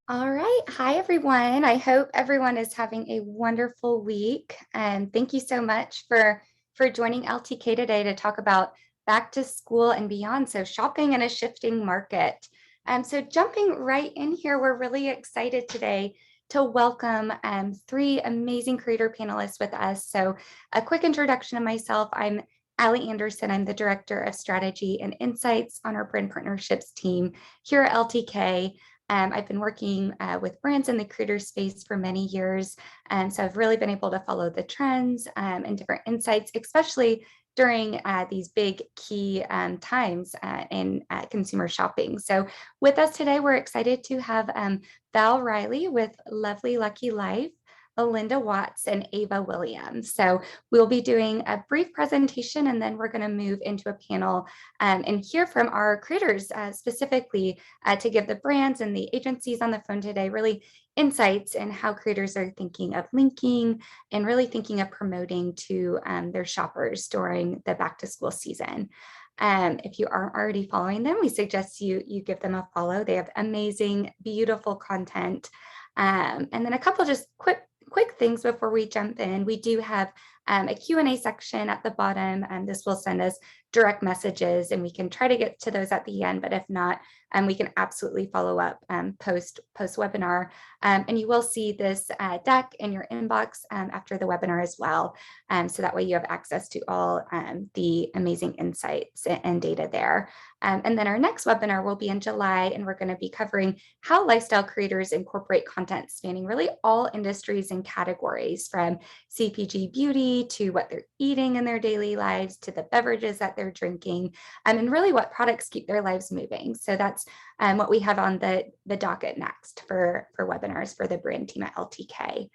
All right. Hi, everyone. I hope everyone is having a wonderful week. And thank you so much for joining LTK today to talk about back to school and beyond. So shopping in a shifting market. So jumping right in here, we're really excited today to welcome three amazing creator panelists with us. So a quick introduction of myself. I'm Allie Anderson. I'm the Director of Strategy and Insights on our brand partnerships team here at LTK. I've been working with brands in the creator space for many years. So I've really been able to follow the trends and different insights, especially during these big key times in consumer shopping. So with us today, we're excited to have Val Riley with Lovely Lucky Life, Alinda Watts, and Ava Williams. So we'll be doing a brief presentation and then we're going to move into a panel and hear from our creators specifically to give the brands and the agencies on the phone today really insights in how creators are thinking of linking and really thinking of promoting to their shoppers during the back to school season. If you aren't already following them, we suggest you give them a follow. They have amazing, beautiful content. And then a couple just quick things before we jump in. We do have a Q&A section at the bottom, and this will send us direct messages and we can try to get to those at the end, but if not, we can absolutely follow up post webinar. And you will see this deck in your inbox after the webinar as well. So that way you have access to all the amazing insights and data there. And then our next webinar will be in July, and we're going to be covering how lifestyle creators incorporate content spanning really all industries and categories, from CPG beauty to what they're eating in their daily lives to the beverages that they're drinking, and really what products keep their lives moving. So that's what we have on the docket next for webinars for the brand team at LTK.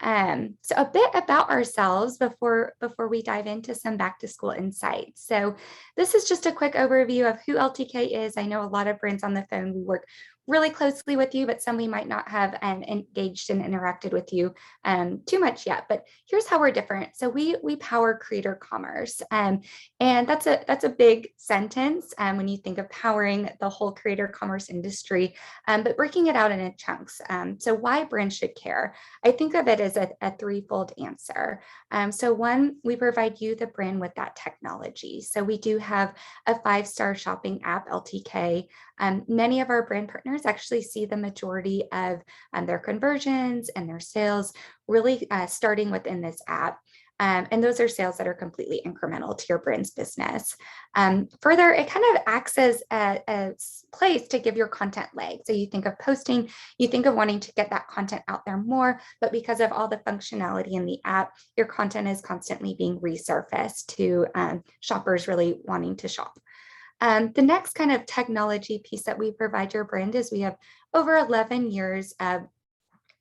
So a bit about ourselves before we dive into some back to school insights. So this is just a quick overview of who LTK is. I know a lot of brands on the phone, we work really closely with you, but some we might not have engaged and interacted with you too much yet. But here's how we're different. So we power creator commerce, and that's a big sentence when you think of powering the whole creator commerce industry, but breaking it out into chunks. So why brands should care? I think of it as a threefold answer. So one, we provide you, the brand, with that technology. So we do have a 5-star shopping app, LTK. Many of our brand partners actually see the majority of their conversions and their sales really starting within this app. And those are sales that are completely incremental to your brand's business. Further, it kind of acts as a place to give your content legs. So you think of posting, you think of wanting to get that content out there more, but because of all the functionality in the app, your content is constantly being resurfaced to shoppers really wanting to shop. The next kind of technology piece that we provide your brand is we have over 11 years of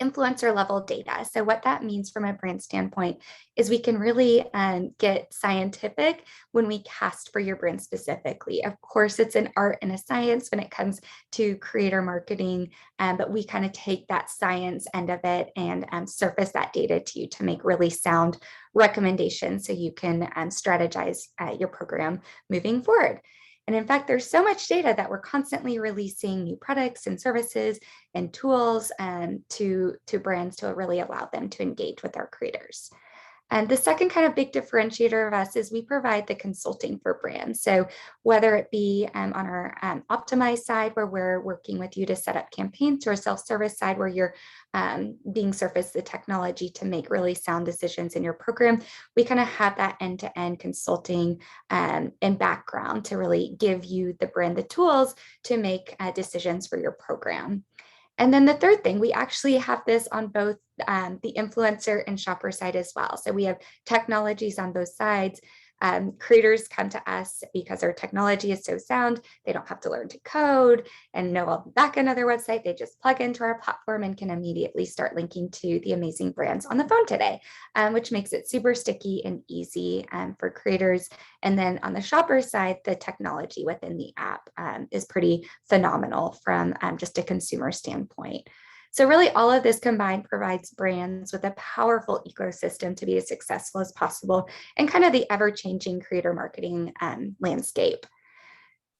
influencer level data. So what that means from a brand standpoint is we can really get scientific when we cast for your brand specifically. Of course, it's an art and a science when it comes to creator marketing, but we kind of take that science end of it and surface that data to you to make really sound recommendations so you can strategize your program moving forward. And in fact, there's so much data that we're constantly releasing new products and services and tools to brands to really allow them to engage with our creators. And the second kind of big differentiator of us is we provide the consulting for brands. So whether it be on our optimized side, where we're working with you to set up campaigns, or a self-service side where you're being surfaced the technology to make really sound decisions in your program, we kind of have that end-to-end consulting and background to really give you, the brand, the tools to make decisions for your program. And then the third thing, we actually have this on both the influencer and shopper side as well. So we have technologies on both sides. Creators come to us because our technology is so sound, they don't have to learn to code and know all the back end of their website. They just plug into our platform and can immediately start linking to the amazing brands on the phone today, which makes it super sticky and easy for creators. And then on the shopper side, the technology within the app is pretty phenomenal from just a consumer standpoint. So really all of this combined provides brands with a powerful ecosystem to be as successful as possible in kind of the ever-changing creator marketing landscape.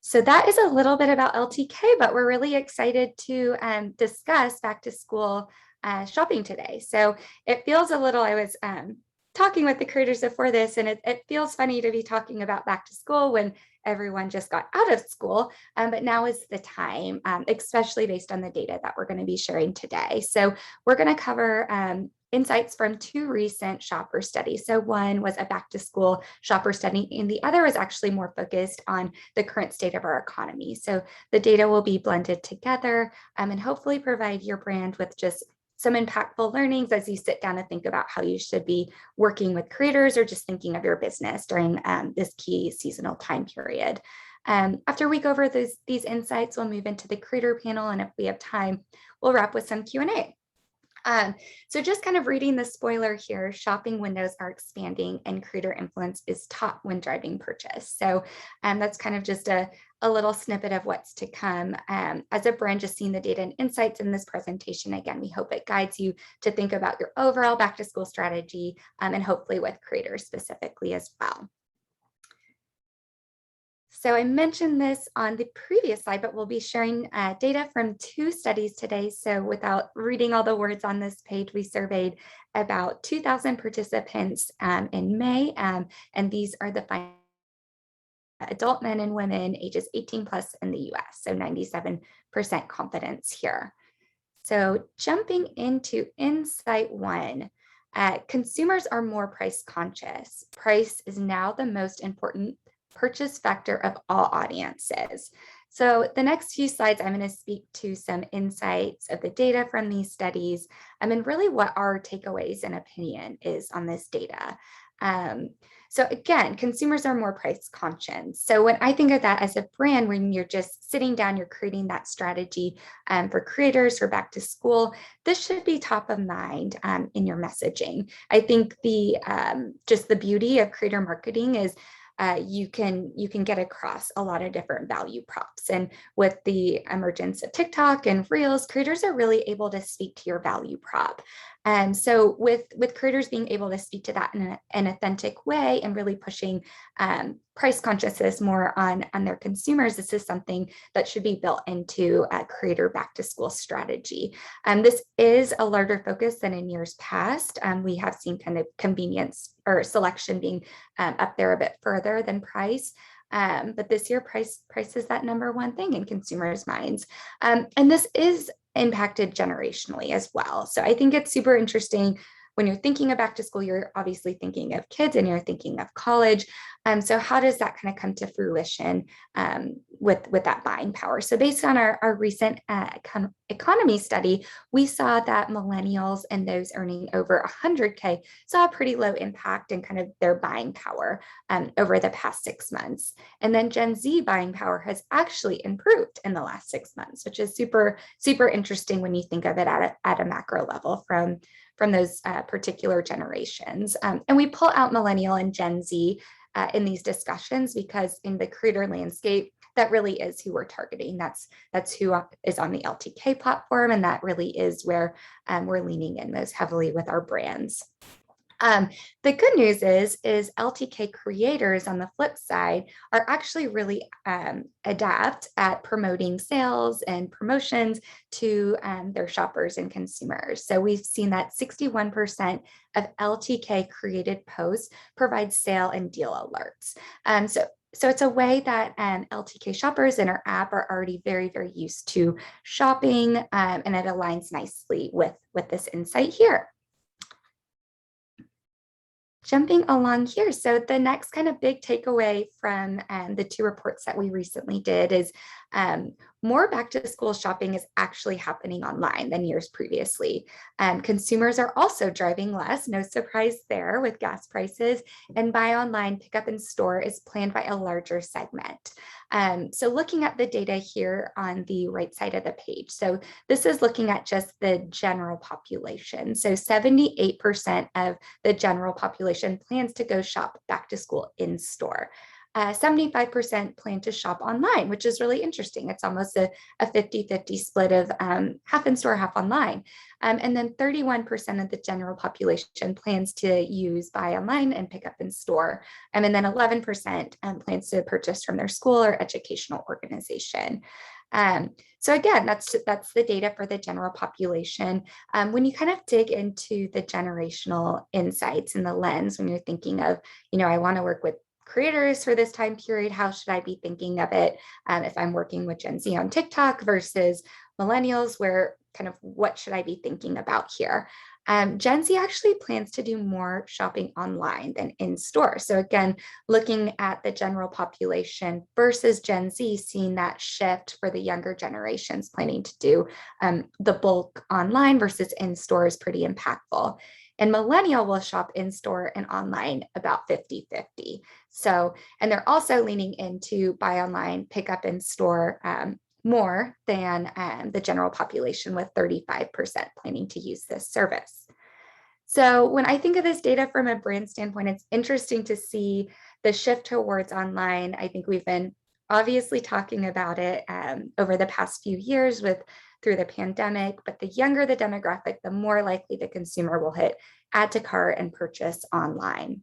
So that is a little bit about LTK, but we're really excited to discuss back to school shopping today. So it feels a little, I was talking with the creators before this, and it feels funny to be talking about back to school when everyone just got out of school, but now is the time, especially based on the data that we're going to be sharing today. So we're going to cover insights from two recent shopper studies. So one was a back to school shopper study, and the other was actually more focused on the current state of our economy. So the data will be blended together and hopefully provide your brand with just some impactful learnings as you sit down and think about how you should be working with creators or just thinking of your business during this key seasonal time period. After we go over these insights, we'll move into the creator panel, and if we have time, we'll wrap with some Q&A. So just kind of reading the spoiler here, shopping windows are expanding and creator influence is top when driving purchase. So that's kind of just a little snippet of what's to come. As a brand, just seeing the data and insights in this presentation, again, we hope it guides you to think about your overall back to school strategy and hopefully with creators specifically as well. So I mentioned this on the previous slide, but we'll be sharing data from two studies today. So without reading all the words on this page, we surveyed about 2,000 participants in May, and these are the adult men and women ages 18 plus in the US, so 97% confidence here. So jumping into insight one, consumers are more price conscious. Price is now the most important purchase factor of all audiences. So the next few slides, I'm going to speak to some insights of the data from these studies, and really what our takeaways and opinion is on this data. So again, consumers are more price conscious. So when I think of that as a brand, when you're just sitting down, you're creating that strategy for creators for back to school, this should be top of mind in your messaging. I think the just the beauty of creator marketing is you can get across a lot of different value props. And with the emergence of TikTok and Reels, creators are really able to speak to your value prop. And so with creators being able to speak to that in an authentic way and really pushing price consciousness more on their consumers, this is something that should be built into a creator back to school strategy. This is a larger focus than in years past. We have seen kind of convenience or selection being up there a bit further than price. But this year, price is that number one thing in consumers' minds. And this is impacted generationally as well. So I think it's super interesting when you're thinking of back to school, you're obviously thinking of kids and you're thinking of college. So how does that kind of come to fruition with that buying power? So based on our recent economy study, we saw that millennials and those earning over 100K saw a pretty low impact in kind of their buying power over the past 6 months. And then Gen Z buying power has actually improved in the last 6 months, which is super, super interesting when you think of it at a macro level from those particular generations. And we pull out millennial and Gen Z in these discussions because in the creator landscape, that really is who we're targeting. That's who is on the LTK platform, and that really is where we're leaning in most heavily with our brands. The good news is LTK creators on the flip side are actually really adept at promoting sales and promotions to their shoppers and consumers. So we've seen that 61% of LTK created posts provide sale and deal alerts. So it's a way that LTK shoppers in our app are already very, very used to shopping, and it aligns nicely with this insight here. Jumping along here. So the next kind of big takeaway from the two reports that we recently did is more back to school shopping is actually happening online than years previously. Consumers are also driving less, no surprise there with gas prices, and buy online, pick up in store is planned by a larger segment. So looking at the data here on the right side of the page. So this is looking at just the general population. So 78% of the general population plans to go shop back to school in store. 75% plan to shop online, which is really interesting. It's almost a 50-50 split of half in store, half online. And then 31% of the general population plans to use buy online and pick up in store. And then 11% plans to purchase from their school or educational organization. So again, that's the data for the general population. When you kind of dig into the generational insights and the lens, when you're thinking of, I want to work with creators for this time period, how should I be thinking of it if I'm working with Gen Z on TikTok versus millennials, where kind of what should I be thinking about here? Gen Z actually plans to do more shopping online than in store. So again, looking at the general population versus Gen Z, seeing that shift for the younger generations planning to do the bulk online versus in store is pretty impactful. And millennial will shop in store and online about 50-50. So, and they're also leaning into buy online, pick up in store more than the general population, with 35% planning to use this service. So when I think of this data from a brand standpoint, it's interesting to see the shift towards online. I think we've been obviously talking about it over the past few years through the pandemic, but the younger the demographic, the more likely the consumer will hit add to cart and purchase online.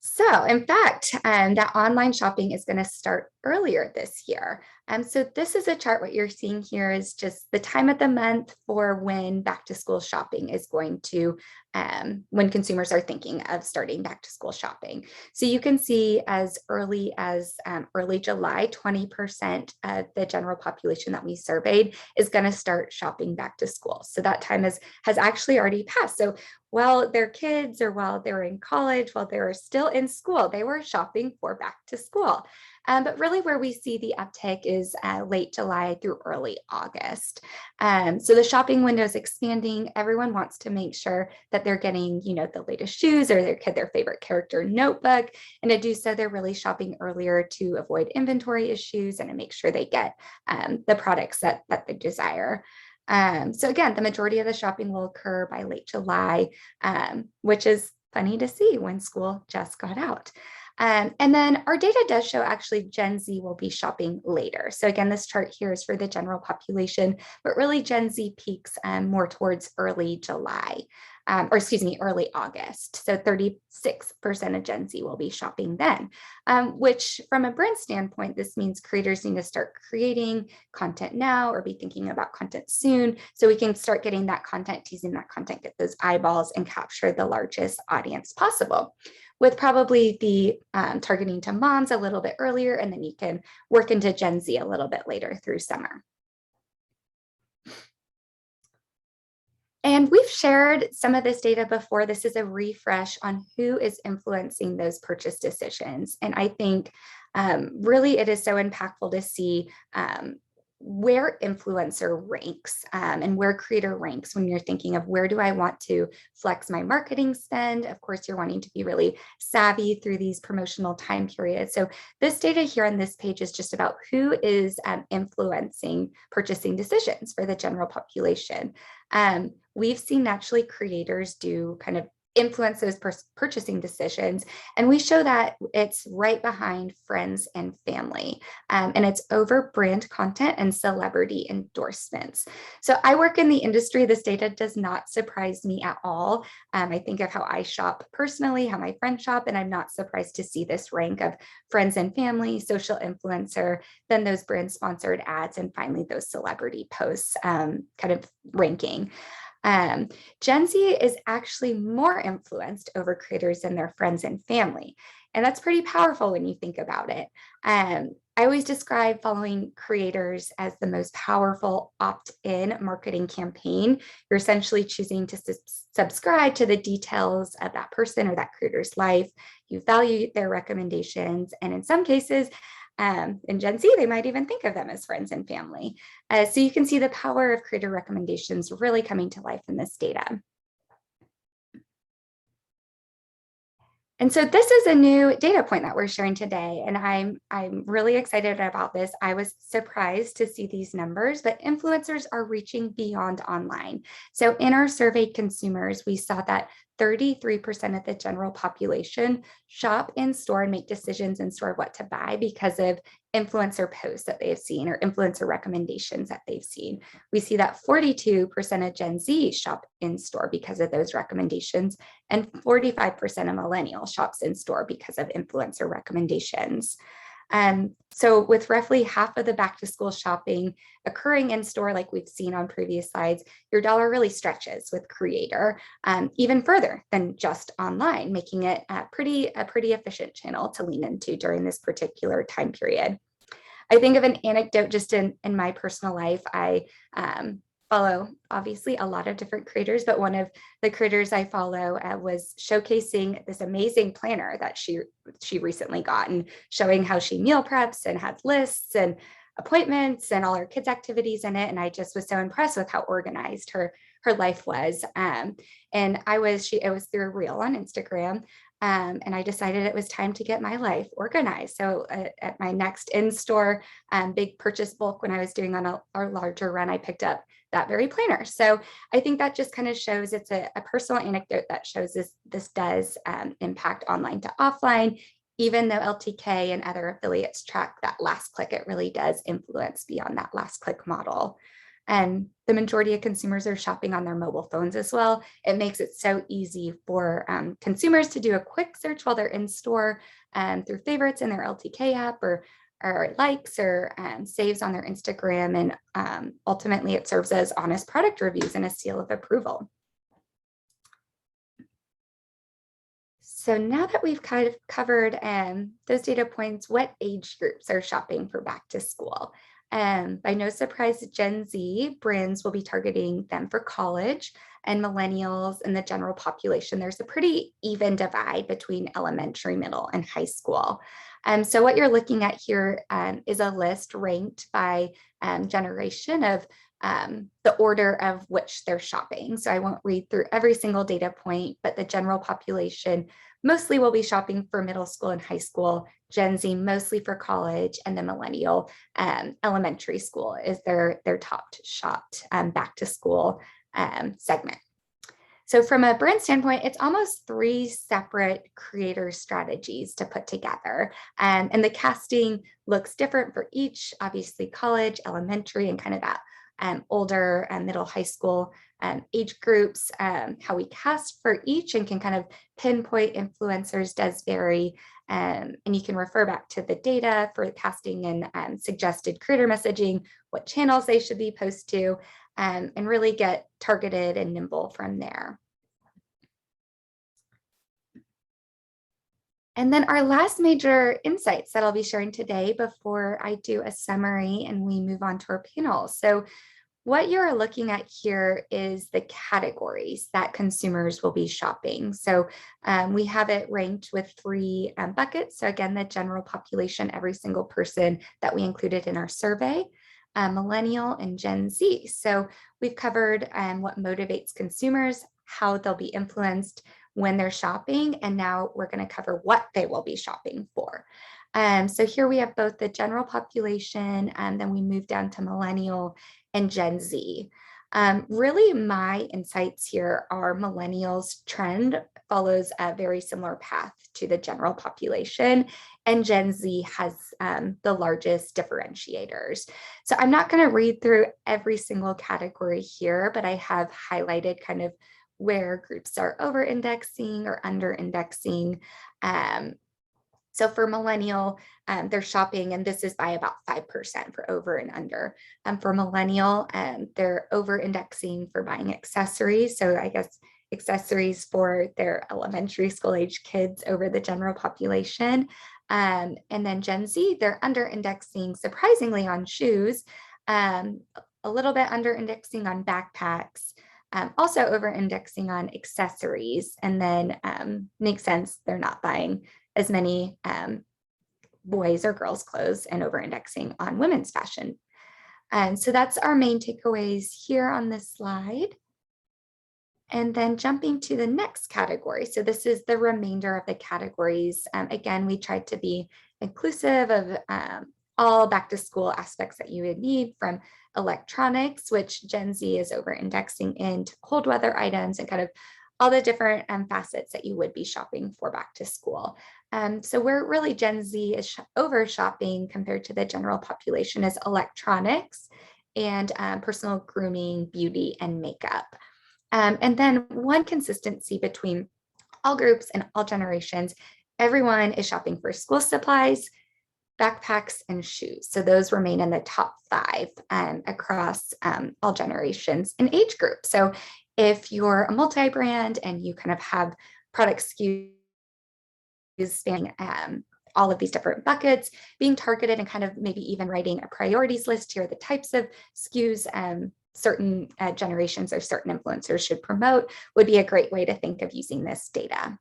So in fact, that online shopping is going to start earlier this year. So this is a chart. What you're seeing here is just the time of the month for when back to school shopping is going to, when consumers are thinking of starting back to school shopping. So you can see as early as early July, 20% of the general population that we surveyed is going to start shopping back to school. So that time has actually already passed. So while their kids, or while they were in college, while they were still in school, they were shopping for back to school. But really where we see the uptick is late July through early August. So the shopping window is expanding. Everyone wants to make sure that they're getting, the latest shoes or their favorite character notebook. And to do so, they're really shopping earlier to avoid inventory issues and to make sure they get the products that they desire. So again, the majority of the shopping will occur by late July, which is funny to see when school just got out. And then our data does show actually Gen Z will be shopping later. So again, this chart here is for the general population, but really Gen Z peaks more towards early July. Early August. So 36% of Gen Z will be shopping then, which from a brand standpoint, this means creators need to start creating content now or be thinking about content soon, so we can start getting that content, teasing that content, get those eyeballs and capture the largest audience possible, with probably the targeting to moms a little bit earlier, and then you can work into Gen Z a little bit later through summer. And we've shared some of this data before. This is a refresh on who is influencing those purchase decisions. And I think really it is so impactful to see where influencer ranks and where creator ranks when you're thinking of where do I want to flex my marketing spend. Of course, you're wanting to be really savvy through these promotional time periods. So this data here on this page is just about who is influencing purchasing decisions for the general population. We've seen actually creators do kind of influence those purchasing decisions. And we show that it's right behind friends and family. And it's over brand content and celebrity endorsements. So I work in the industry. This data does not surprise me at all. I think of how I shop personally, how my friends shop, and I'm not surprised to see this rank of friends and family, social influencer, then those brand sponsored ads, and finally those celebrity posts kind of ranking. Gen Z is actually more influenced over creators than their friends and family. And that's pretty powerful when you think about it. I always describe following creators as the most powerful opt-in marketing campaign. You're essentially choosing to subscribe to the details of that person or that creator's life. You value their recommendations. And in some cases, in Gen Z, they might even think of them as friends and family. So you can see the power of creator recommendations really coming to life in this data. And so this is a new data point that we're sharing today, and I'm really excited about this. I was surprised to see these numbers, but influencers are reaching beyond online. So in our surveyed consumers, we saw that 33% of the general population shop in store and make decisions in store what to buy because of influencer posts that they've seen or influencer recommendations that they've seen. We see that 42% of Gen Z shop in store because of those recommendations, and 45% of millennial shops in store because of influencer recommendations. So with roughly half of the back to school shopping occurring in store, like we've seen on previous slides, your dollar really stretches with creator even further than just online, making it a pretty efficient channel to lean into during this particular time period. I think of an anecdote just in my personal life. I follow obviously a lot of different creators, but one of the creators I follow was showcasing this amazing planner that she recently got and showing how she meal preps and has lists and appointments and all her kids' activities in it. And I just was so impressed with how organized her life was. And it was through a reel on Instagram. And I decided it was time to get my life organized. So at my next in-store big purchase bulk, when I was doing on a larger run, I picked up that very planner. So I think that just kind of shows it's a personal anecdote that shows this does impact online to offline, even though LTK and other affiliates track that last click, it really does influence beyond that last click model. And the majority of consumers are shopping on their mobile phones as well. It makes it so easy for consumers to do a quick search while they're in store through favorites in their LTK app or likes or saves on their Instagram. And ultimately it serves as honest product reviews and a seal of approval. So now that we've kind of covered those data points, what age groups are shopping for back to school? By no surprise, Gen Z brands will be targeting them for college, and millennials and the general population. There's a pretty even divide between elementary, middle, and high school. So what you're looking at here is a list ranked by generation of the order of which they're shopping. So I won't read through every single data point, but the general population mostly will be shopping for middle school and high school, Gen Z mostly for college, and the millennial elementary school is their top shopped back to school segment. So from a brand standpoint, it's almost 3 separate creator strategies to put together. And the casting looks different for each, obviously college, elementary, and kind of that older and middle high school age groups. How we cast for each and can kind of pinpoint influencers does vary. And you can refer back to the data for casting and suggested creator messaging, what channels they should be posted to, and really get targeted and nimble from there. And then our last major insights that I'll be sharing today before I do a summary and we move on to our panel. So what you're looking at here is the categories that consumers will be shopping. So we have it ranked with 3 buckets. So again, the general population, every single person that we included in our survey, millennial and Gen Z. So we've covered what motivates consumers, how they'll be influenced when they're shopping, and now we're going to cover what they will be shopping for. So here we have both the general population, and then we move down to millennial and Gen Z. Really, my insights here are millennials trend follows a very similar path to the general population, and Gen Z has the largest differentiators. So I'm not going to read through every single category here, but I have highlighted kind of where groups are over-indexing or under-indexing. So for millennial, they're shopping, and this is by about 5% for over and under. For millennial, they're over-indexing for buying accessories. So I guess accessories for their elementary school age kids over the general population. And then Gen Z, they're under-indexing surprisingly on shoes, a little bit under-indexing on backpacks, also over-indexing on accessories, and then makes sense, they're not buying as many boys or girls clothes, and over-indexing on women's fashion. So that's our main takeaways here on this slide. And then jumping to the next category. So this is the remainder of the categories. Again, we tried to be inclusive of all back to school aspects that you would need, from electronics, which Gen Z is over-indexing into cold weather items, and kind of all the different facets that you would be shopping for back to school. So where really Gen Z is over shopping compared to the general population is electronics and personal grooming, beauty, and makeup. And then one consistency between all groups and all generations, everyone is shopping for school supplies, backpacks, and shoes. So those remain in the top five across all generations and age groups. So if you're a multi-brand and you kind of have product SKUs spanning all of these different buckets, being targeted and kind of maybe even writing a priorities list, here are the types of SKUs certain generations or certain influencers should promote, would be a great way to think of using this data.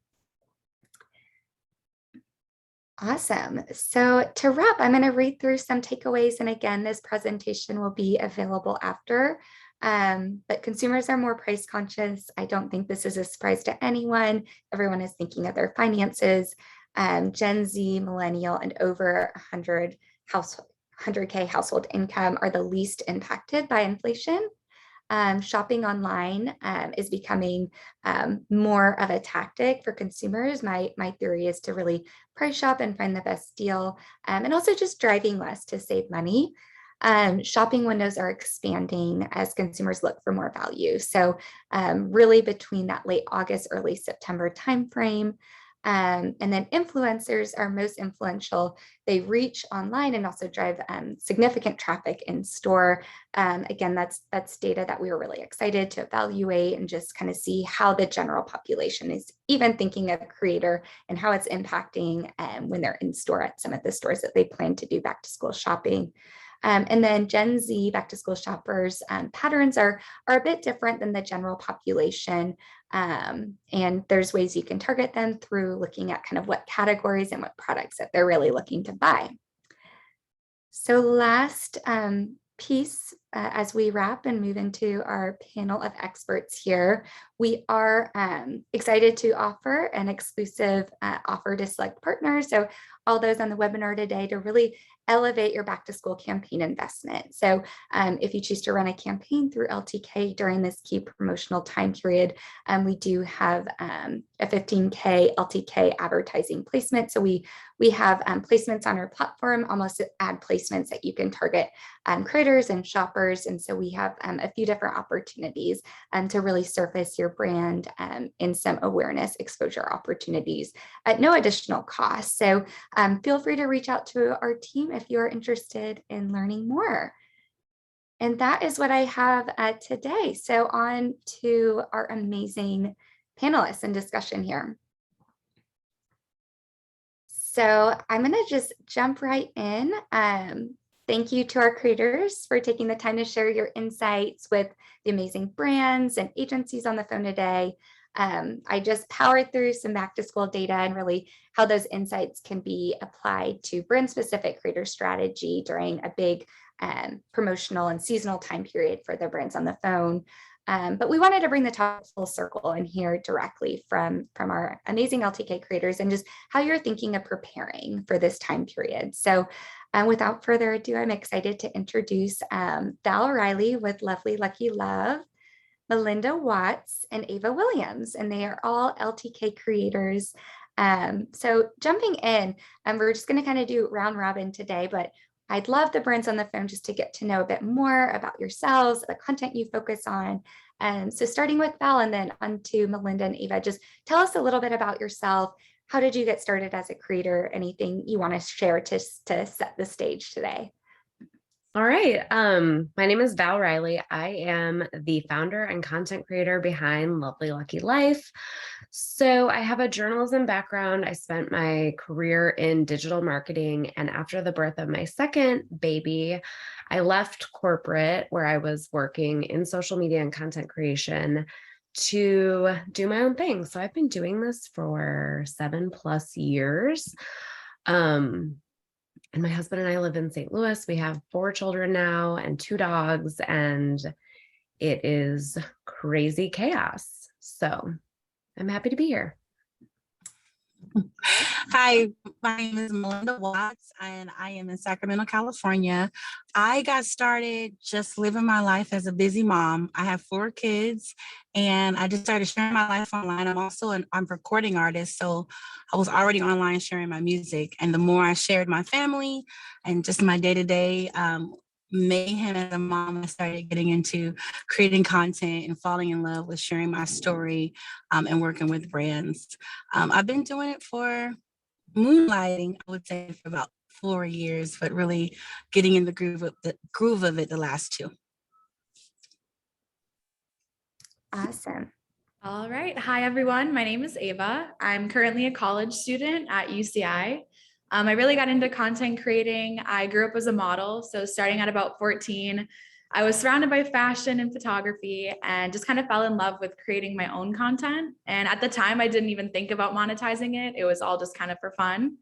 Awesome. So to wrap, I'm going to read through some takeaways. And again, this presentation will be available after. But consumers are more price conscious. I don't think this is a surprise to anyone. Everyone is thinking of their finances. Gen Z, millennial, and over 100K household income are the least impacted by inflation. Shopping online is becoming more of a tactic for consumers. My theory is to really price shop and find the best deal, and also just driving less to save money. Shopping windows are expanding as consumers look for more value. So really between that late August, early September timeframe. And then influencers are most influential. They reach online and also drive significant traffic in store. Again, that's data that we were really excited to evaluate and just kind of see how the general population is even thinking of a creator and how it's impacting when they're in store at some of the stores that they plan to do back to school shopping. And then Gen Z back to school shoppers patterns are a bit different than the general population. And there's ways you can target them through looking at kind of what categories and what products that they're really looking to buy. So last piece, as we wrap and move into our panel of experts here, we are excited to offer an exclusive offer to select partners. So all those on the webinar today to really elevate your back to school campaign investment. So if you choose to run a campaign through LTK during this key promotional time period, we do have a 15K LTK advertising placement. So we have placements on our platform, almost ad placements that you can target creators and shoppers. And so we have a few different opportunities to really surface your brand in some awareness exposure opportunities at no additional cost. So feel free to reach out to our team if you're interested in learning more. And that is what I have today. So on to our amazing panelists and discussion here. So I'm going to just jump right in. Thank you to our creators for taking the time to share your insights with the amazing brands and agencies on the phone today. I just powered through some back to school data and really how those insights can be applied to brand specific creator strategy during a big promotional and seasonal time period for their brands on the phone. But we wanted to bring the talk full circle and hear directly from our amazing LTK creators and just how you're thinking of preparing for this time period. So without further ado, I'm excited to introduce Val Riley with Lovely Lucky Love, Melinda Watts, and Ava Williams, and they are all LTK creators. So jumping in, we're just going to kind of do round robin today, but I'd love the brands on the phone just to get to know a bit more about yourselves, the content you focus on. So starting with Val and then on to Melinda and Ava, just tell us a little bit about yourself. How did you get started as a creator? Anything you want to share to set the stage today? All right. My name is Val Riley. I am the founder and content creator behind Lovely Lucky Life. So I have a journalism background. I spent my career in digital marketing. And after the birth of my second baby, I left corporate where I was working in social media and content creation to do my own thing. So I've been doing this for 7+ years. And my husband and I live in St. Louis. We have 4 children now and 2 dogs, and it is crazy chaos. So I'm happy to be here. Hi, my name is Melinda Watts, and I am in Sacramento, California. I got started just living my life as a busy mom. I have 4 kids, and I just started sharing my life online. I'm a recording artist, so I was already online sharing my music. And the more I shared my family and just my day to day mayhem as a mom, I started getting into creating content and falling in love with sharing my story and working with brands. I've been doing it for moonlighting, I would say, for about 4 years, but really getting in the groove of it the last two. Awesome. All right. Hi, everyone. My name is Ava. I'm currently a college student at UCI. I really got into content creating. I grew up as a model. So, starting at about 14, I was surrounded by fashion and photography and just kind of fell in love with creating my own content. And at the time, I didn't even think about monetizing it, it was all just kind of for fun.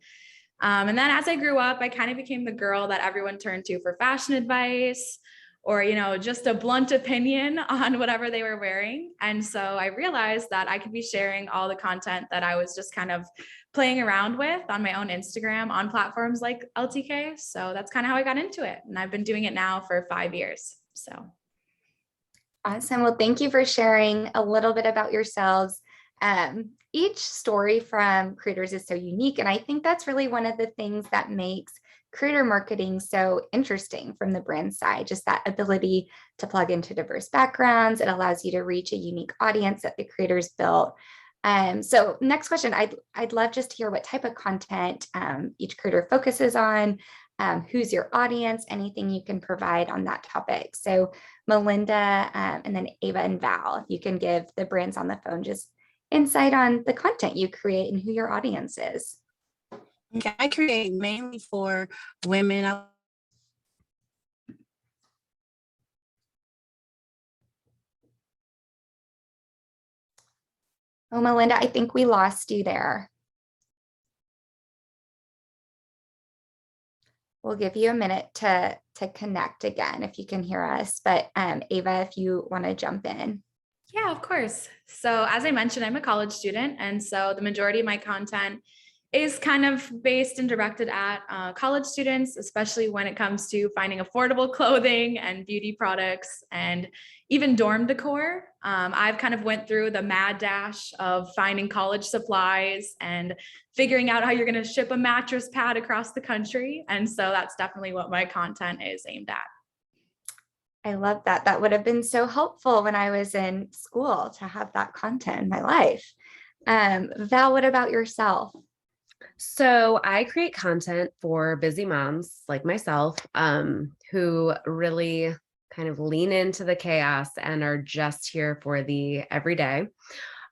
And then as I grew up, I kind of became the girl that everyone turned to for fashion advice or, just a blunt opinion on whatever they were wearing. And so I realized that I could be sharing all the content that I was just kind of playing around with on my own Instagram on platforms like LTK. So that's kind of how I got into it. And I've been doing it now for 5 years. So Awesome. Well, thank you for sharing a little bit about yourselves. Each story from creators is so unique. And I think that's really one of the things that makes creator marketing so interesting from the brand side, just that ability to plug into diverse backgrounds. It allows you to reach a unique audience that the creators built. So next question, I'd love just to hear what type of content each creator focuses on, who's your audience, anything you can provide on that topic. So Melinda, and then Ava and Val, if you can give the brands on the phone just insight on the content you create and who your audience is. Okay, I create mainly for women. Oh, Melinda, I think we lost you there. We'll give you a minute to connect again if you can hear us. But Ava, if you want to jump in. yeah, of course. So as I mentioned, I'm a college student. And so the majority of my content is kind of based and directed at college students, especially when it comes to finding affordable clothing and beauty products and even dorm decor. I've kind of went through the mad dash of finding college supplies and figuring out how you're going to ship a mattress pad across the country. And so that's definitely what my content is aimed at. I love that. That would have been so helpful when I was in school to have that content in my life. Val, what about yourself? So I create content for busy moms like myself, who really kind of lean into the chaos and are just here for the everyday.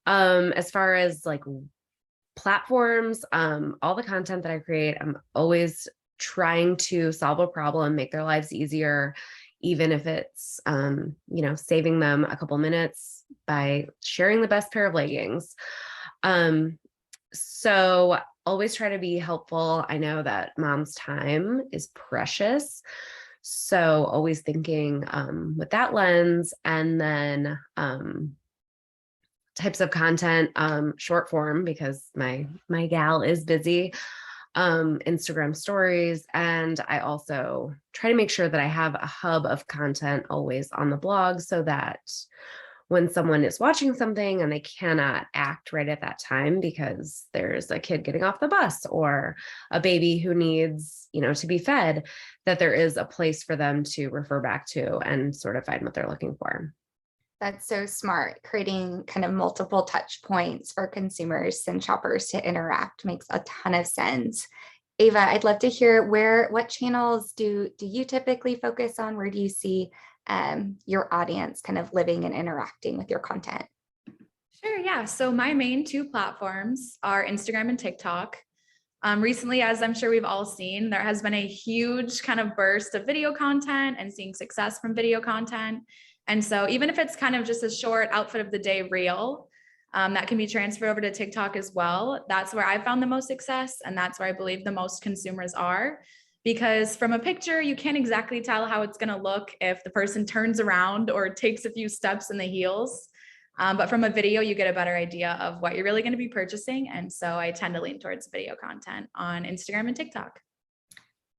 As far as like platforms, all the content that I create, I'm always trying to solve a problem, make their lives easier, even if it's, saving them a couple minutes by sharing the best pair of leggings. So always try to be helpful. I know that mom's time is precious. So always thinking with that lens, and then types of content, short form, because my gal is busy, Instagram stories. And I also try to make sure that I have a hub of content always on the blog so that when someone is watching something and they cannot act right at that time because there's a kid getting off the bus or a baby who needs, to be fed, that there is a place for them to refer back to and sort of find what they're looking for. That's so smart. Creating kind of multiple touch points for consumers and shoppers to interact makes a ton of sense. Ava, I'd love to hear what channels do you typically focus on? Where do you see your audience kind of living and interacting with your content? Sure, yeah. So my main two platforms are Instagram and TikTok. Recently, as I'm sure we've all seen, there has been a huge kind of burst of video content and seeing success from video content. And so even if it's kind of just a short outfit of the day reel, that can be transferred over to TikTok as well. That's where I found the most success. And that's where I believe the most consumers are. Because from a picture, you can't exactly tell how it's going to look if the person turns around or takes a few steps in the heels. But from a video, you get a better idea of what you're really going to be purchasing. And so I tend to lean towards video content on Instagram and TikTok.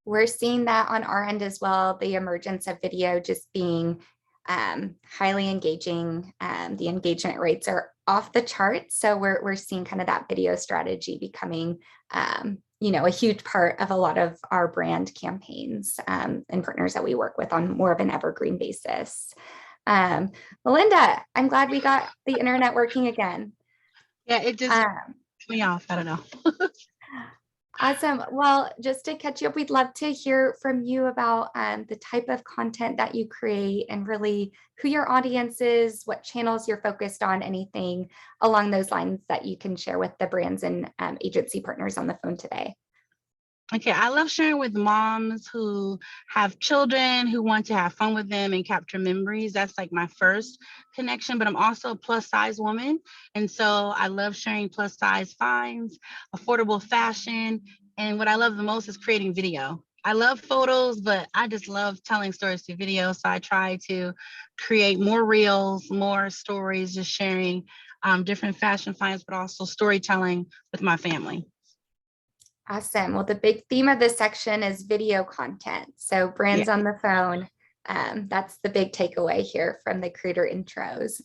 We're seeing that on our end as well, the emergence of video just being highly engaging. The engagement rates are off the charts. So we're seeing kind of that video strategy becoming a huge part of a lot of our brand campaigns and partners that we work with on more of an evergreen basis. Melinda, I'm glad we got the internet working again. Yeah, it just threw me off. I don't know. Awesome. Well, just to catch you up, we'd love to hear from you about the type of content that you create and really who your audience is, what channels you're focused on, anything along those lines that you can share with the brands and agency partners on the phone today. Okay, I love sharing with moms who have children who want to have fun with them and capture memories. That's like my first connection, but I'm also a plus size woman. And so I love sharing plus size finds, affordable fashion. And what I love the most is creating video. I love photos, but I just love telling stories through video. So I try to create more reels, more stories, just sharing different fashion finds, but also storytelling with my family. Awesome. Well, the big theme of this section is video content. So brands on the phone, that's the big takeaway here from the creator intros.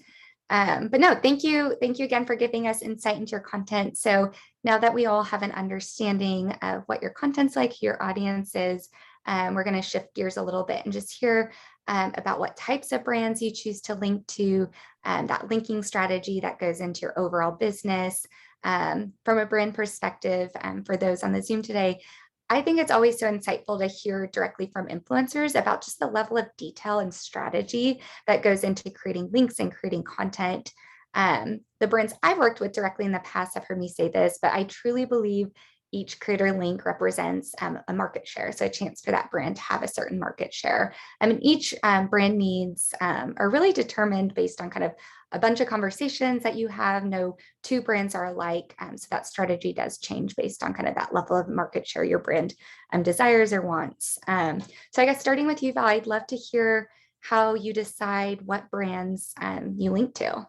But no, thank you. Thank you again for giving us insight into your content. So now that we all have an understanding of what your content's like, your audience is, we're going to shift gears a little bit and just hear about what types of brands you choose to link to, that linking strategy that goes into your overall business. From a brand perspective, for those on the Zoom today, I think it's always so insightful to hear directly from influencers about just the level of detail and strategy that goes into creating links and creating content. The brands I've worked with directly in the past have heard me say this, but I truly believe each creator link represents a market share. So a chance for that brand to have a certain market share. I mean, each brand needs are really determined based on kind of a bunch of conversations that you have. No two brands are alike. So that strategy does change based on kind of that level of market share your brand desires or wants. So I guess starting with you, Val, I'd love to hear how you decide what brands you link to.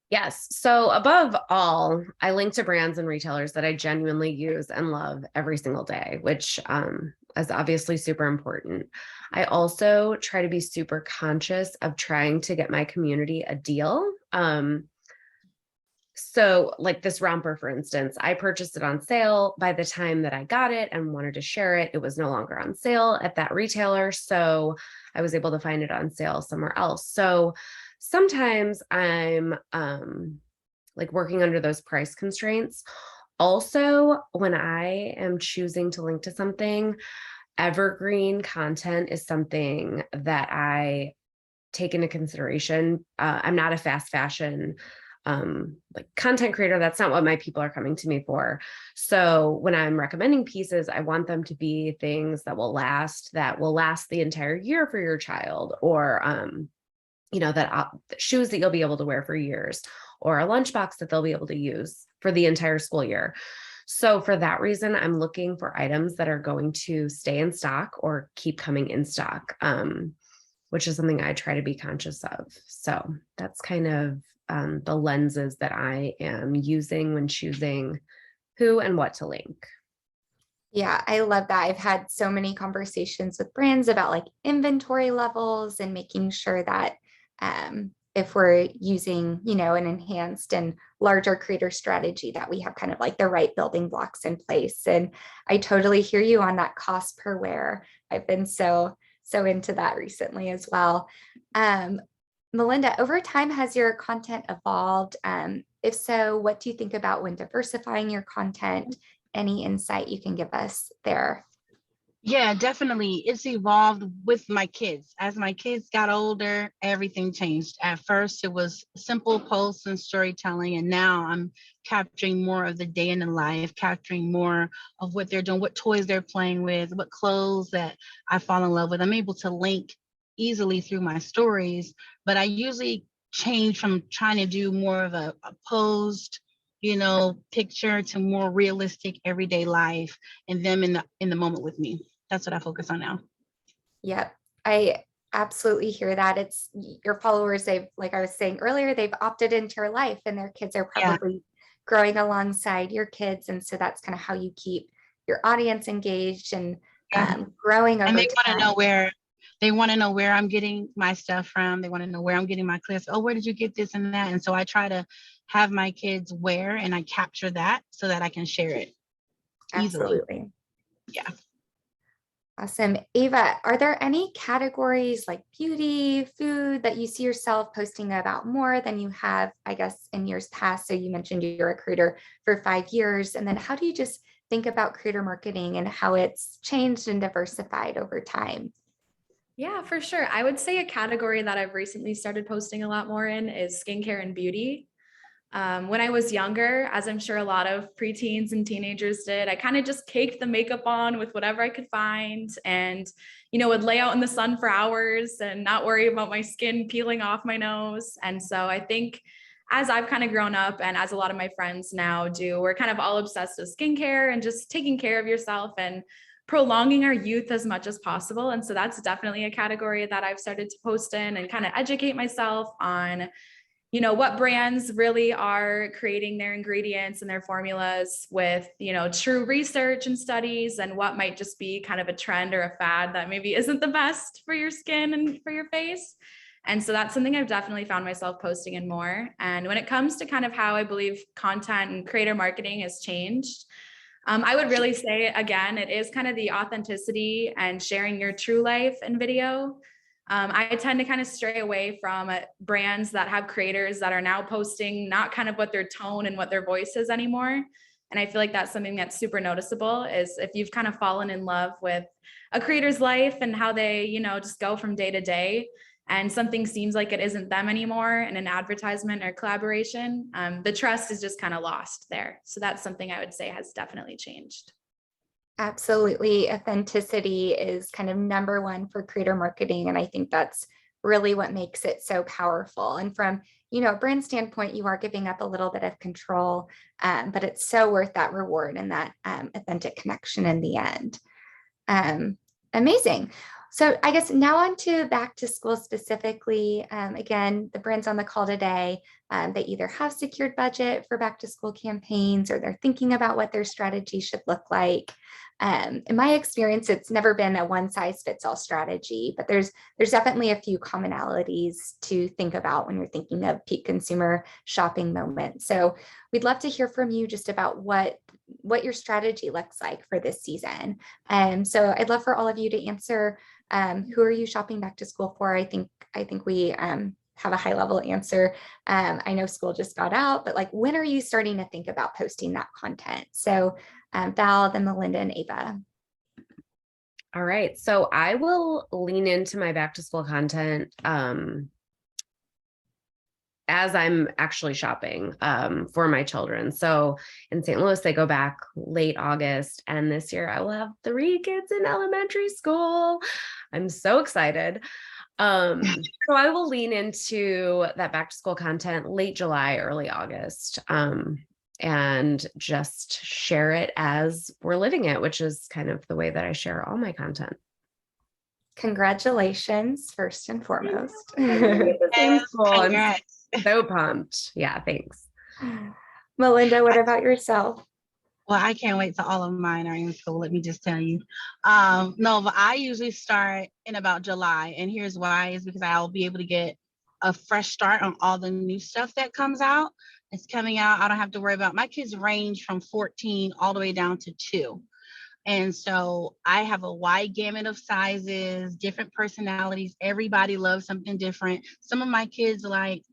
Yes. So above all, I link to brands and retailers that I genuinely use and love every single day, which is obviously super important. I also try to be super conscious of trying to get my community a deal. So like this romper, for instance, I purchased it on sale. By the time that I got it and wanted to share it, it was no longer on sale at that retailer. So I was able to find it on sale somewhere else. So sometimes I'm like working under those price constraints. Also, when I am choosing to link to something, evergreen content is something that I take into consideration. I'm not a fast fashion like content creator. That's not what my people are coming to me for. So when I'm recommending pieces, I want them to be things that will last the entire year for your child, or that shoes that you'll be able to wear for years, or a lunchbox that they'll be able to use for the entire school year. So for that reason, I'm looking for items that are going to stay in stock or keep coming in stock, which is something I try to be conscious of. So that's kind of the lenses that I am using when choosing who and what to link. Yeah, I love that. I've had so many conversations with brands about like inventory levels and making sure that if we're using, an enhanced and larger creator strategy, that we have kind of like the right building blocks in place. And I totally hear you on that cost per wear. I've been so into that recently as well. Melinda, over time, has your content evolved? If so, what do you think about when diversifying your content? Any insight you can give us there? Yeah, definitely. It's evolved with my kids. As my kids got older, everything changed. At first, it was simple posts and storytelling, and now I'm capturing more of the day in the life, capturing more of what they're doing, what toys they're playing with, what clothes that I fall in love with. I'm able to link easily through my stories, but I usually change from trying to do more of a posed, picture to more realistic everyday life and them in the moment with me. That's what I focus on now. Yep. I absolutely hear that. It's your followers, they've, like I was saying earlier, they've opted into your life and their kids are Yeah, probably growing alongside your kids. And so that's kind of how you keep your audience engaged and yeah. growing And over they want to know time. where I'm getting my stuff from. They want to know where I'm getting my clips. Oh, where did you get this and that? And so I try to have my kids wear and I capture that so that I can share it easily. Absolutely. Yeah. Awesome. Ava, are there any categories like beauty, food that you see yourself posting about more than you have, I guess, in years past? So you mentioned you're a creator for 5 years. And then how do you just think about creator marketing and how it's changed and diversified over time? Yeah, for sure. I would say a category that I've recently started posting a lot more in is skincare and beauty. When I was younger, as I'm sure a lot of preteens and teenagers did, I kind of just caked the makeup on with whatever I could find and, would lay out in the sun for hours and not worry about my skin peeling off my nose. And so I think as I've kind of grown up and as a lot of my friends now do, we're kind of all obsessed with skincare and just taking care of yourself and prolonging our youth as much as possible. And so that's definitely a category that I've started to post in and kind of educate myself on what brands really are creating their ingredients and their formulas with, true research and studies and what might just be kind of a trend or a fad that maybe isn't the best for your skin and for your face. And so that's something I've definitely found myself posting in more. And when it comes to kind of how I believe content and creator marketing has changed, I would really say, again, it is kind of the authenticity and sharing your true life in video. I tend to kind of stray away from brands that have creators that are now posting not kind of what their tone and what their voice is anymore. And I feel like that's something that's super noticeable is if you've kind of fallen in love with a creator's life and how they, just go from day to day and something seems like it isn't them anymore in an advertisement or collaboration, the trust is just kind of lost there. So that's something I would say has definitely changed. Absolutely. Authenticity is kind of number one for creator marketing. And I think that's really what makes it so powerful. And from, a brand standpoint, you are giving up a little bit of control, but it's so worth that reward and that authentic connection in the end. Um, Amazing. So I guess now on to back to school specifically. Again, the brands on the call today, they either have secured budget for back to school campaigns or they're thinking about what their strategy should look like. In my experience, it's never been a one size fits all strategy, but there's definitely a few commonalities to think about when you're thinking of peak consumer shopping moments. So we'd love to hear from you just about what your strategy looks like for this season. So I'd love for all of you to answer, who are you shopping back to school for? I think we have a high level answer. I know school just got out, but like, when are you starting to think about posting that content? So Val, then Melinda and Ava. All right. So I will lean into my back to school content as I'm actually shopping for my children. So in St. Louis, they go back late August. And this year I will have 3 kids in elementary school. I'm so excited. So I will lean into that back to school content late July, early August. And just share it as we're living it, which is kind of the way that I share all my content. Congratulations, first and foremost. Same school. I'm Congrats. so pumped. Yeah, thanks. Melinda, what about yourself? Well, I can't wait till all of mine are in school. Let me just tell you. No, but I usually start in about July. And here's why is because I'll be able to get a fresh start on all the new stuff that comes out. It's coming out. I don't have to worry about my kids range from 14 all the way down to 2. And so I have a wide gamut of sizes, different personalities. Everybody loves something different. Some of my kids like,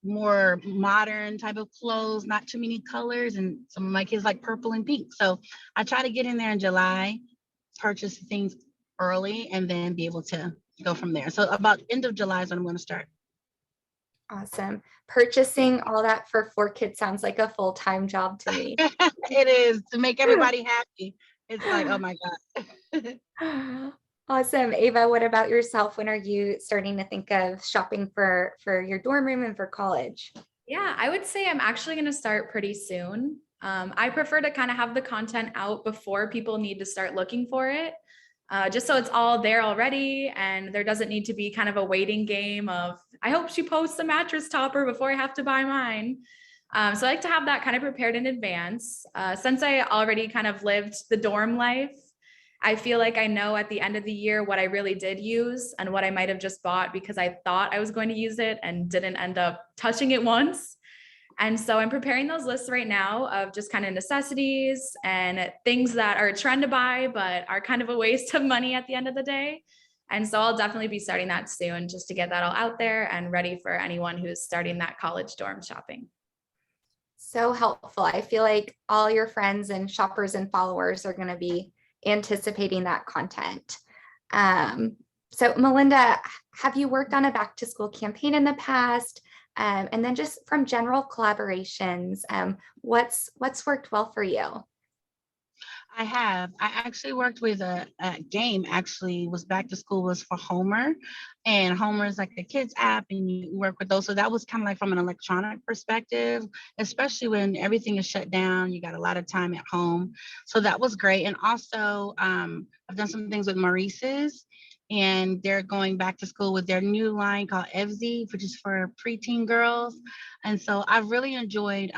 more modern type of clothes, not too many colors. And some of my kids like purple and pink. So I try to get in there in July, purchase things early, and then be able to go from there. So about end of July is when I'm going to start. Awesome. Purchasing all that for 4 kids sounds like a full-time job to me. It is to make everybody happy. It's like, oh my God. Awesome. Ava, what about yourself? When are you starting to think of shopping for your dorm room and for college? Yeah, I would say I'm actually going to start pretty soon. I prefer to kind of have the content out before people need to start looking for it. just so it's all there already. And there doesn't need to be kind of a waiting game of, I hope she posts a mattress topper before I have to buy mine. So I like to have that kind of prepared in advance. Since I already kind of lived the dorm life, I feel like I know at the end of the year what I really did use and what I might have just bought because I thought I was going to use it and didn't end up touching it once. And so I'm preparing those lists right now of just kind of necessities and things that are a trend to buy, but are kind of a waste of money at the end of the day. And so I'll definitely be starting that soon just to get that all out there and ready for anyone who's starting that college dorm shopping. So helpful. I feel like all your friends and shoppers and followers are going to be anticipating that content. So Melinda, have you worked on a back to school campaign in the past? And then just from general collaborations, what's worked well for you? I have. I actually worked with a game, actually, was back to school, was for Homer. And Homer is like a kids app, and you work with those. So that was kind of like from an electronic perspective, especially when everything is shut down. You got a lot of time at home. So that was great. And also, I've done some things with Maurice's, and they're going back to school with their new line called Evzy, which is for preteen girls. And so I've really enjoyed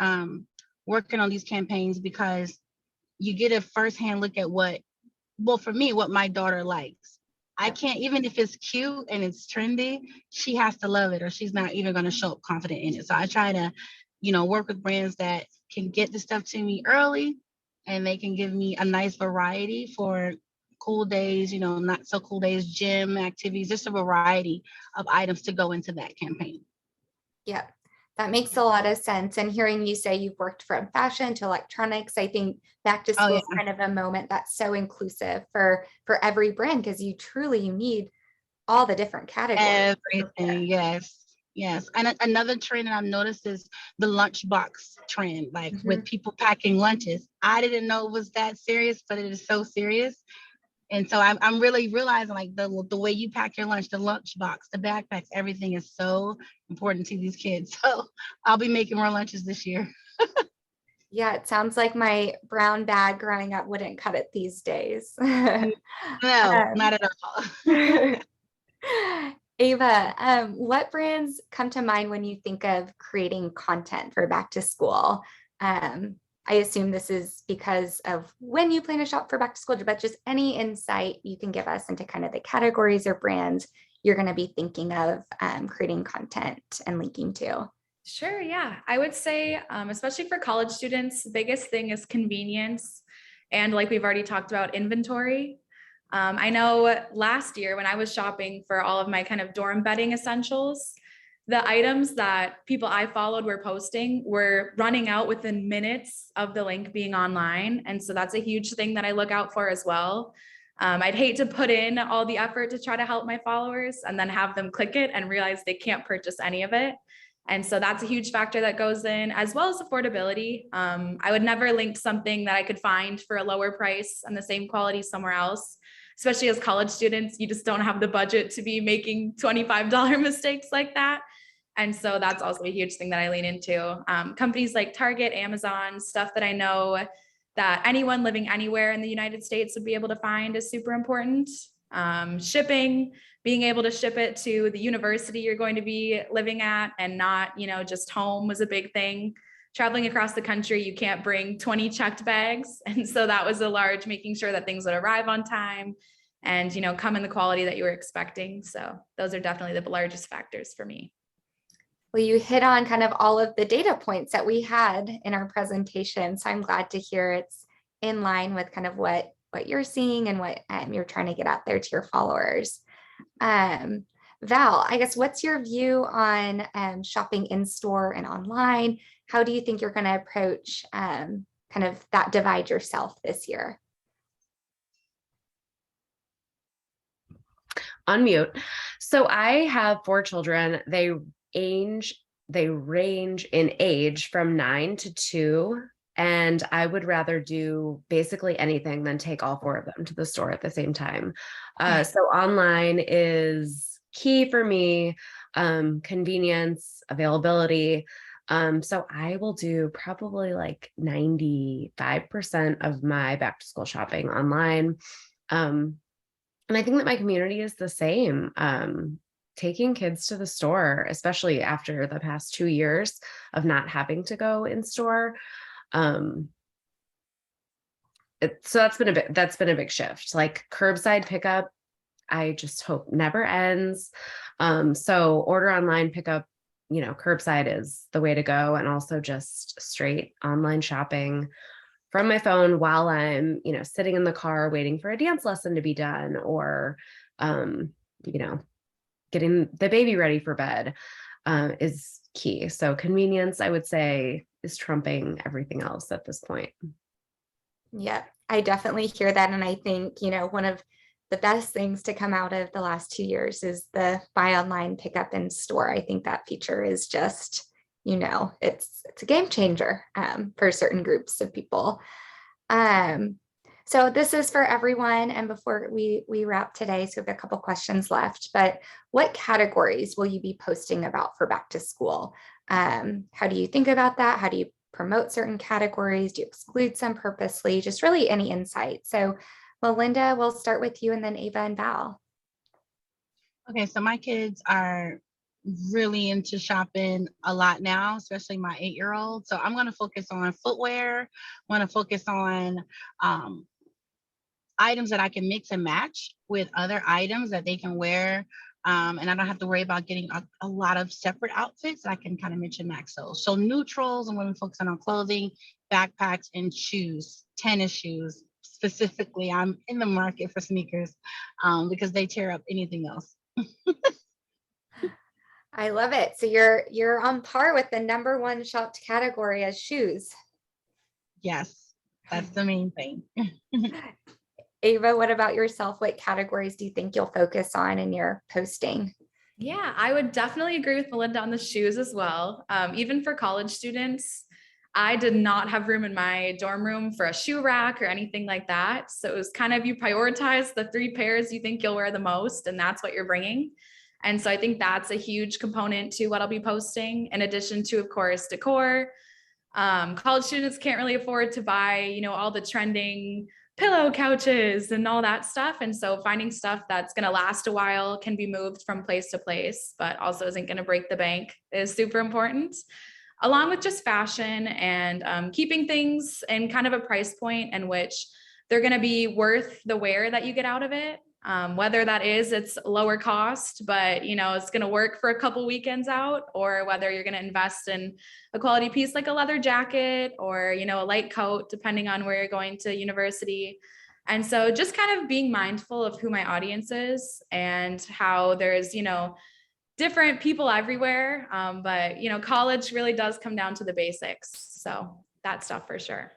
working on these campaigns because you get a firsthand look at well, for me, what my daughter likes. I can't, even if it's cute and it's trendy, she has to love it or she's not even going to show up confident in it. So I try to, work with brands that can get the stuff to me early and they can give me a nice variety for cool days, not so cool days, gym activities, just a variety of items to go into that campaign. Yeah, that makes a lot of sense. And hearing you say you've worked from fashion to electronics, I think back to school is kind of a moment that's so inclusive for every brand because you need all the different categories. Everything, yes. Yes. And another trend that I've noticed is the lunchbox trend, like with people packing lunches. I didn't know it was that serious, but it is so serious. And so I'm really realizing like the way you pack your lunch, the lunchbox, the backpacks, everything is so important to these kids. So I'll be making more lunches this year. Yeah, it sounds like my brown bag growing up wouldn't cut it these days. No, not at all. Ava, what brands come to mind when you think of creating content for back to school? I assume this is because of when you plan to shop for back to school, but just any insight you can give us into kind of the categories or brands you're going to be thinking of creating content and linking to. Sure, yeah. I would say, especially for college students, the biggest thing is convenience. And like we've already talked about, inventory. I know last year when I was shopping for all of my kind of dorm bedding essentials, the items that people I followed were posting were running out within minutes of the link being online. And so that's a huge thing that I look out for as well. I'd hate to put in all the effort to try to help my followers and then have them click it and realize they can't purchase any of it. And so that's a huge factor that goes in, as well as affordability. I would never link something that I could find for a lower price and the same quality somewhere else, especially as college students. You just don't have the budget to be making $25 mistakes like that. And so that's also a huge thing that I lean into. Companies like Target, Amazon, stuff that I know that anyone living anywhere in the United States would be able to find is super important. Shipping, being able to ship it to the university you're going to be living at and not, just home was a big thing. Traveling across the country, you can't bring 20 checked bags. And so that was a large, making sure that things would arrive on time and, come in the quality that you were expecting. So those are definitely the largest factors for me. Well, you hit on kind of all of the data points that we had in our presentation. So I'm glad to hear it's in line with kind of what you're seeing and what you're trying to get out there to your followers. Val, I guess what's your view on shopping in store and online? How do you think you're going to approach kind of that divide yourself this year? Unmute. So I have 4 children. They range in age from 9 to 2. And I would rather do basically anything than take all 4 of them to the store at the same time. So online is key for me, convenience, availability. So I will do probably like 95% of my back to school shopping online. And I think that my community is the same. Taking kids to the store, especially after the past 2 years of not having to go in store. Um, so that's been a big shift. Like curbside pickup, I just hope never ends. So order online, pickup, curbside is the way to go. And also just straight online shopping from my phone while I'm, sitting in the car waiting for a dance lesson to be done, or, you know, getting the baby ready for bed, is key. So convenience, I would say, is trumping everything else at this point. Yeah, I definitely hear that. And I think, one of the best things to come out of the last 2 years is the buy online, pick up in store. I think that feature is just, it's a game changer for certain groups of people. Um, so this is for everyone. And before we wrap today, so we have a couple questions left, but what categories will you be posting about for back to school? How do you think about that? How do you promote certain categories? Do you exclude some purposely? Just really any insight. So Melinda, we'll start with you and then Ava and Val. Okay, so my kids are really into shopping a lot now, especially my 8-year-old. So I'm going to focus on footwear. I'm going to focus on items that I can mix and match with other items that they can wear. And I don't have to worry about getting a lot of separate outfits. I can kind of mix and match those. So neutrals, I'm going to be focusing on clothing, backpacks, and shoes, tennis shoes. Specifically, I'm in the market for sneakers because they tear up anything else. I love it. So you're on par with the number one shopped category as shoes. Yes, that's the main thing. Ava, what about yourself? What categories do you think you'll focus on in your posting? Yeah, I would definitely agree with Melinda on the shoes as well. Even for college students, I did not have room in my dorm room for a shoe rack or anything like that. So it was kind of, you prioritize the 3 pairs you think you'll wear the most, and that's what you're bringing. And so I think that's a huge component to what I'll be posting, in addition to, of course, decor. College students can't really afford to buy, all the trending pillow couches and all that stuff. And so finding stuff that's going to last a while, can be moved from place to place, but also isn't going to break the bank, is super important, along with just fashion and keeping things in kind of a price point in which they're going to be worth the wear that you get out of it. Whether that is it's lower cost, but it's going to work for a couple weekends out, or whether you're going to invest in a quality piece like a leather jacket or a light coat, depending on where you're going to university. And so just kind of being mindful of who my audience is and how there's different people everywhere. But college really does come down to the basics. So that stuff for sure.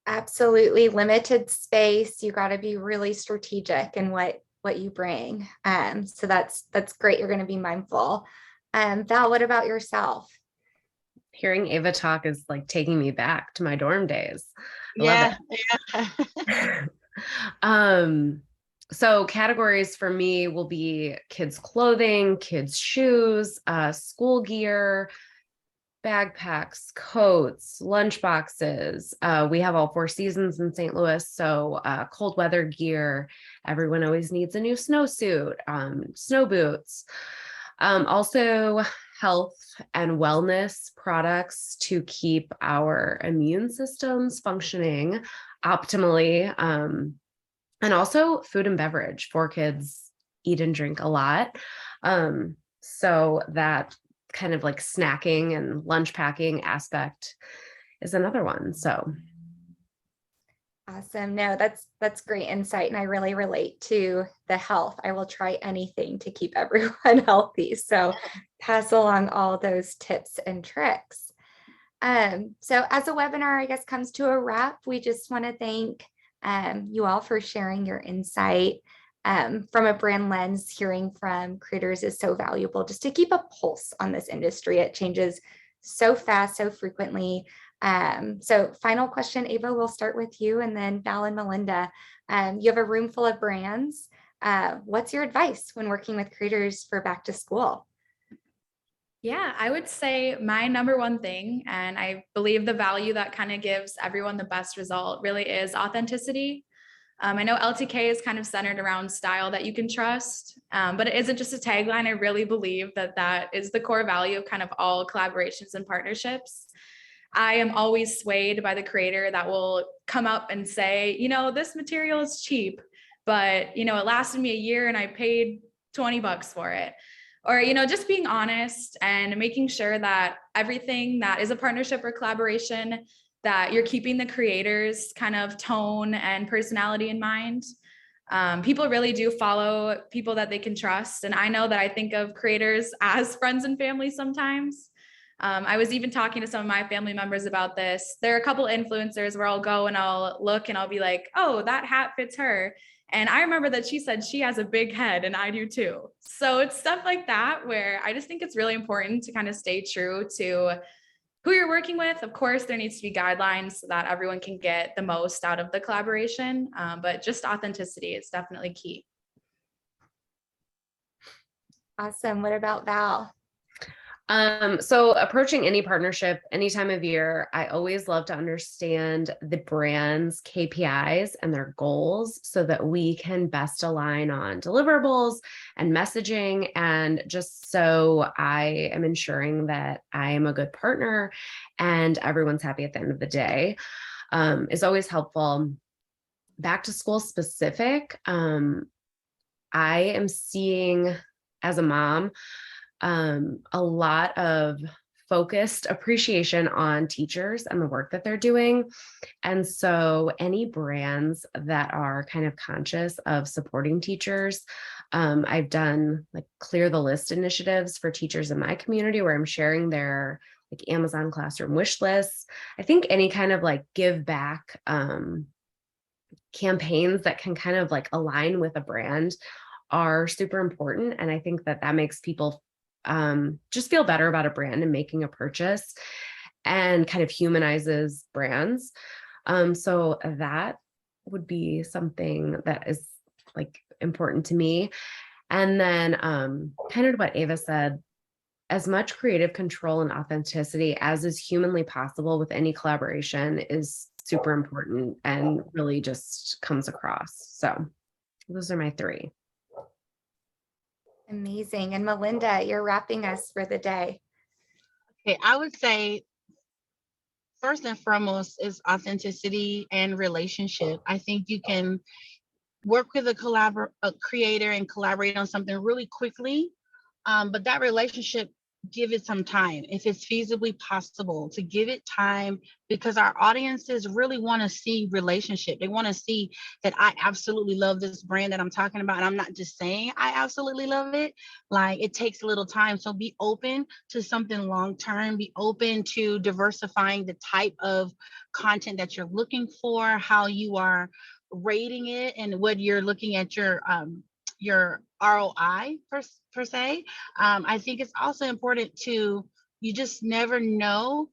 Absolutely. Limited space. You got to be really strategic in what you bring. So that's great. You're going to be mindful. Val, what about yourself? Hearing Ava talk is like taking me back to my dorm days. I love it. So categories for me will be kids clothing, kids shoes, school gear, backpacks, coats, lunch boxes. We have all 4 seasons in St. Louis, so cold weather gear. Everyone always needs a new snowsuit, snow boots. Also health and wellness products to keep our immune systems functioning optimally. And also food and beverage for kids eat and drink a lot. So that kind of like snacking and lunch packing aspect is another one. So awesome. No, that's great insight. And I really relate to the health. I will try anything to keep everyone healthy. So pass along all those tips and tricks. So as a webinar, I guess, comes to a wrap, we just want to thank you all for sharing your insight. From a brand lens, hearing from creators is so valuable just to keep a pulse on this industry. It changes so fast, so frequently. So final question, Ava, we'll start with you, and then Val and Melinda. You have a room full of brands. What's your advice when working with creators for back to school? Yeah, I would say my number one thing, and I believe the value that kind of gives everyone the best result, really is authenticity. I know LTK is kind of centered around style that you can trust, but it isn't just a tagline. I really believe that that is the core value of kind of all collaborations and partnerships. I am always swayed by the creator that will come up and say, this material is cheap, but, it lasted me a year and I paid $20 for it. Or, just being honest and making sure that everything that is a partnership or collaboration, that you're keeping the creators kind of tone and personality in mind. People really do follow people that they can trust. And I know that I think of creators as friends and family sometimes. I was even talking to some of my family members about this. There are a couple influencers where I'll go and I'll look and I'll be like, oh, that hat fits her. And I remember that she said she has a big head and I do too. So it's stuff like that where I just think it's really important to kind of stay true to who you're working with. Of course, there needs to be guidelines so that everyone can get the most out of the collaboration, but just authenticity is definitely key. Awesome. What about Val? So approaching any partnership, any time of year, I always love to understand the brand's KPIs and their goals so that we can best align on deliverables and messaging. And just so I am ensuring that I am a good partner and everyone's happy at the end of the day, is always helpful. Back to school specific, I am seeing as a mom, a lot of focused appreciation on teachers and the work that they're doing. And so any brands that are kind of conscious of supporting teachers, I've done like clear the list initiatives for teachers in my community where I'm sharing their like Amazon classroom wish lists. I think any kind of like give back campaigns that can kind of like align with a brand are super important. And I think that that makes people just feel better about a brand and making a purchase and kind of humanizes brands. So that would be something that is like important to me. And then kind of what Ava said, as much creative control and authenticity as is humanly possible with any collaboration is super important and really just comes across. So those are my three. Amazing. And Melinda, you're wrapping us for the day. Okay, I would say first and foremost is authenticity and relationship. I think you can work with a creator and collaborate on something really quickly, but that relationship, give it some time if it's feasibly possible to give it time, because our audiences really want to see relationship. They want to see that I absolutely love this brand that I'm talking about, and I'm not just saying I absolutely love it. Like, it takes a little time, so be open to something long term. Be open to diversifying the type of content that you're looking for, how you are rating it, and what you're looking at your ROI per se. I think it's also important to, you just never know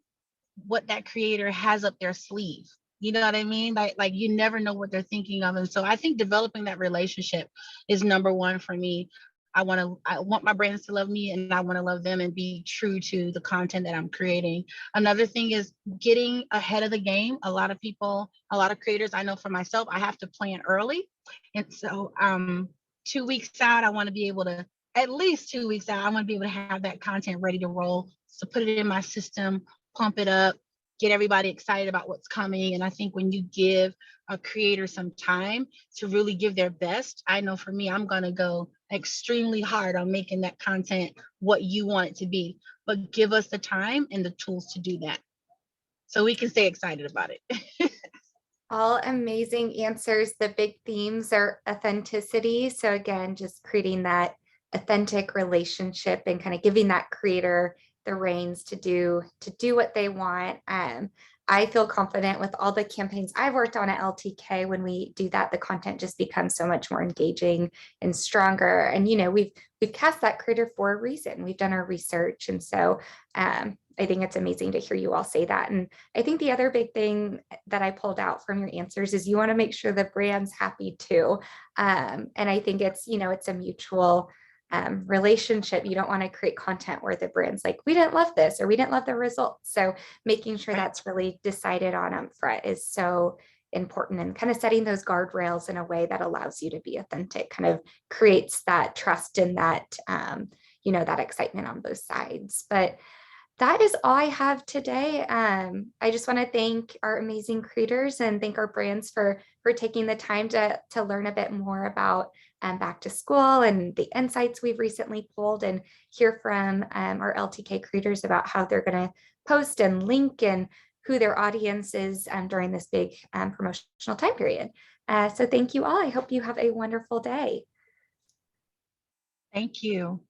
what that creator has up their sleeve. You know what I mean? Like you never know what they're thinking of. And so I think developing that relationship is number one for me. I want my brands to love me, and I want to love them and be true to the content that I'm creating. Another thing is getting ahead of the game. A lot of creators, I know for myself, I have to plan early. And so 2 weeks out, I want to be able to, at least 2 weeks out, I want to be able to have that content ready to roll. So put it in my system, pump it up, get everybody excited about what's coming. And I think when you give a creator some time to really give their best, I know for me, I'm going to go extremely hard on making that content what you want it to be. But give us the time and the tools to do that so we can stay excited about it. All amazing answers. The big themes are authenticity. So again, just creating that authentic relationship and kind of giving that creator the reins to do what they want. I feel confident with all the campaigns I've worked on at LTK. When we do that, the content just becomes so much more engaging and stronger. And we've cast that creator for a reason. We've done our research, and so I think it's amazing to hear you all say that. And I think the other big thing that I pulled out from your answers is you want to make sure the brand's happy too. And I think it's a mutual relationship. You don't want to create content where the brand's like, we didn't love this or we didn't love the results. So making sure that's really decided on up front is so important, and kind of setting those guardrails in a way that allows you to be authentic, kind of creates that trust and that, that excitement on both sides. But that is all I have today. I just want to thank our amazing creators and thank our brands for taking the time to learn a bit more about back to school and the insights we've recently pulled, and hear from our LTK creators about how they're going to post and link and who their audience is during this big promotional time period. So thank you all. I hope you have a wonderful day. Thank you.